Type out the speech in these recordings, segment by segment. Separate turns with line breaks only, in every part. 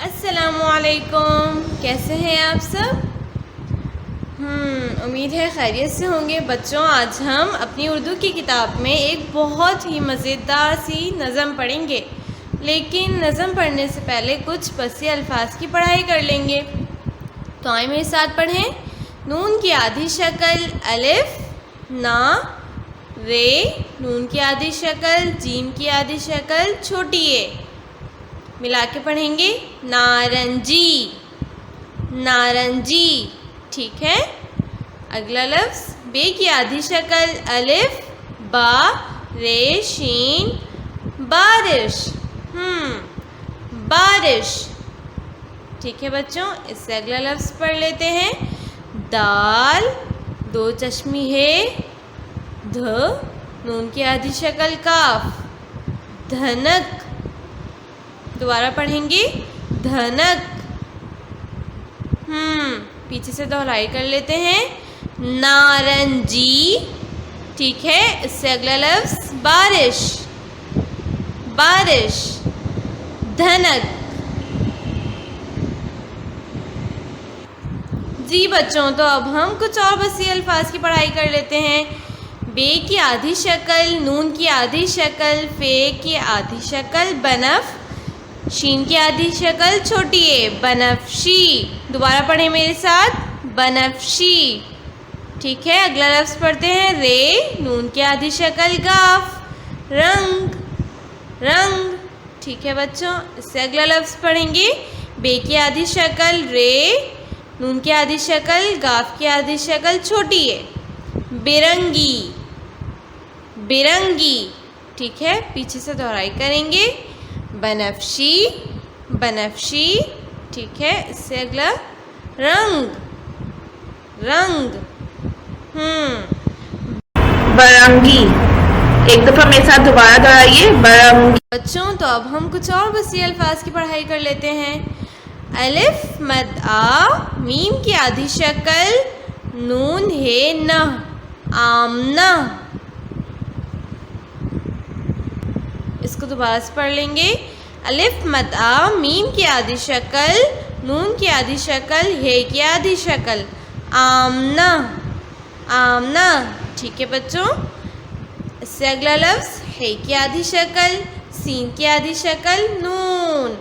अस्सलामुअलैकुम, कैसे हैं आप सब? उम्मीद है खैरियत से होंगे। बच्चों, आज हम अपनी उर्दू की किताब में एक बहुत ही मज़ेदार सी नज़म पढ़ेंगे, लेकिन नज़म पढ़ने से पहले कुछ बसी अल्फाज की पढ़ाई कर लेंगे। तो आए मेरे साथ पढ़ें। नून की आधी शक्ल अलिफ, ना, रे। नून की आधी शक्ल, जीम की आधी शक्ल, छोटी ए। मिला के पढ़ेंगे। नारंजी, नारंजी। ठीक है। अगला लफ्ज़ बे की आधी शक्ल अलिफ, बा, रे, शीन, बारिश। बारिश। ठीक है बच्चों, इससे अगला लफ्ज़ पढ़ लेते हैं। दाल, दो चश्मी है, ध। नून की आधी शक्ल काफ, धनक। दोबारा पढ़ेंगे। धनक। पीछे से दोहराई कर लेते हैं। नारंजी। ठीक है, इससे अगला लफ्ज़ बारिश, बारिश, धनक। जी बच्चों, तो अब हम कुछ और बसी अल्फाज की पढ़ाई कर लेते हैं। बे की आधी शक्ल, नून की आधी शक्ल, फे की आधी शक्ल बनफ, शीन की आधी शक्ल छोटी ए, बनफशी। दोबारा पढ़ें मेरे साथ। बनफशी। ठीक है, अगला लफ्ज़ पढ़ते हैं। रे, नून की आधी शक्ल गाफ, रंग, रंग। ठीक है बच्चों, इससे अगला लफ्ज़ पढ़ेंगे। बे की आधी शक्ल रे, नून की आधी शक्ल, गाफ की आधी शक्ल छोटी ए, बिरंगी, बिरंगी। ठीक है, पीछे से दोहराई करेंगे। बनफशी, बनफशी। ठीक है, इससे अगला रंग, रंग।
बरंगी। एक दफ़ा मेरे साथ दोबारा दोहराइए। बरंगी।
बच्चों, तो अब हम कुछ और बसी अल्फाज की पढ़ाई कर लेते हैं। अलिफ मद आ, मीम की आधी शक्ल, नून है न, आमना। इसको दोबारा से पढ़ लेंगे। अलिफ मद आ, मीम की आधी शक्ल, नून की आधी शक्ल, हे की आधी शक्ल, आमना, आमना। ठीक है बच्चों, इससे अगला लफ्ज़ हे की आधी शक्ल, सीन की आधी शक्ल, नून,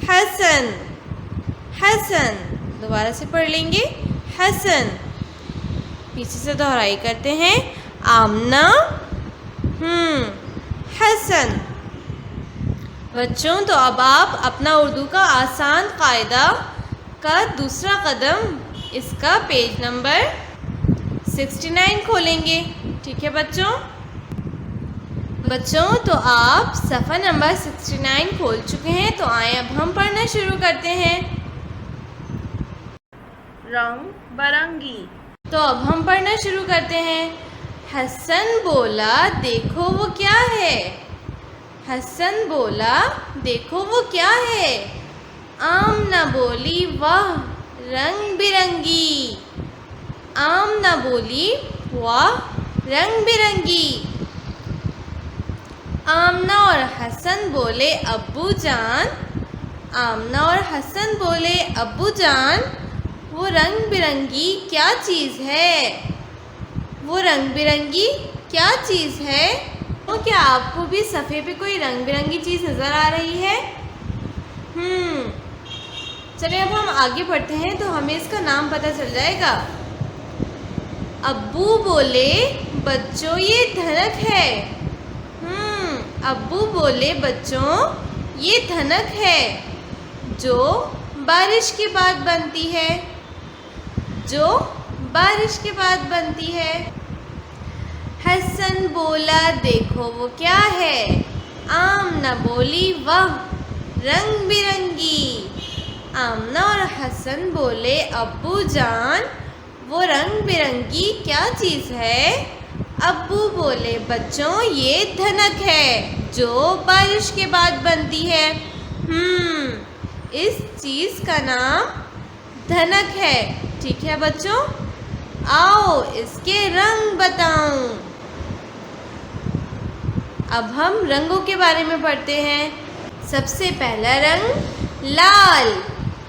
हसन, हसन। दोबारा से पढ़ लेंगे। हसन। पीछे से दोहराई करते हैं। आमना, हसन। बच्चों, तो अब आप अपना उर्दू का आसान कायदा का दूसरा कदम, इसका पेज नंबर 69 खोलेंगे। ठीक है बच्चों। बच्चों, तो आप सफ़ा नंबर 69 खोल चुके हैं, तो आए अब हम पढ़ना शुरू करते हैं।
रंग बरंगी।
तो अब हम पढ़ना शुरू करते हैं। हसन बोला देखो वो क्या है, हसन बोला देखो वो क्या है। आमना बोली वाह रंग बिरंगी, आमना बोली वाह रंग बिरंगी। आमना और हसन बोले अब्बू जान, आमना और हसन बोले अब्बू जान, वो रंग बिरंगी क्या चीज़ है, वो रंग बिरंगी क्या चीज़ है। तो क्या आपको भी सफ़े पे कोई रंग बिरंगी चीज़ नज़र आ रही है? चलिए अब हम आगे बढ़ते हैं, तो हमें इसका नाम पता चल जाएगा। अब्बू बोले बच्चों ये धनक है। अब्बू बोले बच्चों ये धनक है, जो बारिश के बाद बनती है, जो बारिश के बाद बनती है। हसन बोला देखो वो क्या है, आमना बोली वाह रंग बिरंगी। आमना और हसन बोले अब्बू जान वो रंग बिरंगी क्या चीज़ है। अब्बू बोले बच्चों ये धनक है, जो बारिश के बाद बनती है। इस चीज़ का नाम धनक है। ठीक है बच्चों, आओ इसके रंग बताऊं। अब हम रंगों के बारे में पढ़ते हैं। सबसे पहला रंग लाल,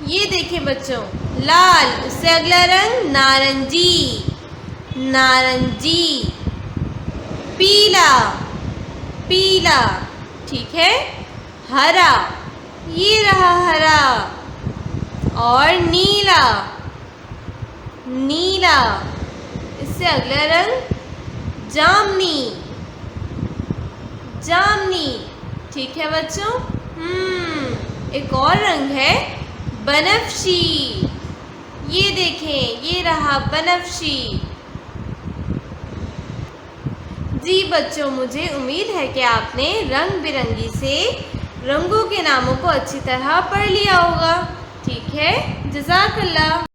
ये देखें बच्चों, लाल। उससे अगला रंग नारंगी, नारंगी। पीला, पीला, ठीक है। हरा, ये रहा हरा। और नीला, नीला। इससे अगला रंग जामनी, जामनी, ठीक है बच्चों। एक और रंग है बनफशी, ये देखें, ये रहा बनफशी। जी बच्चों, मुझे उम्मीद है कि आपने रंग बिरंगी से रंगों के नामों को अच्छी तरह पढ़ लिया होगा। ठीक है, जज़ाकल्लाह।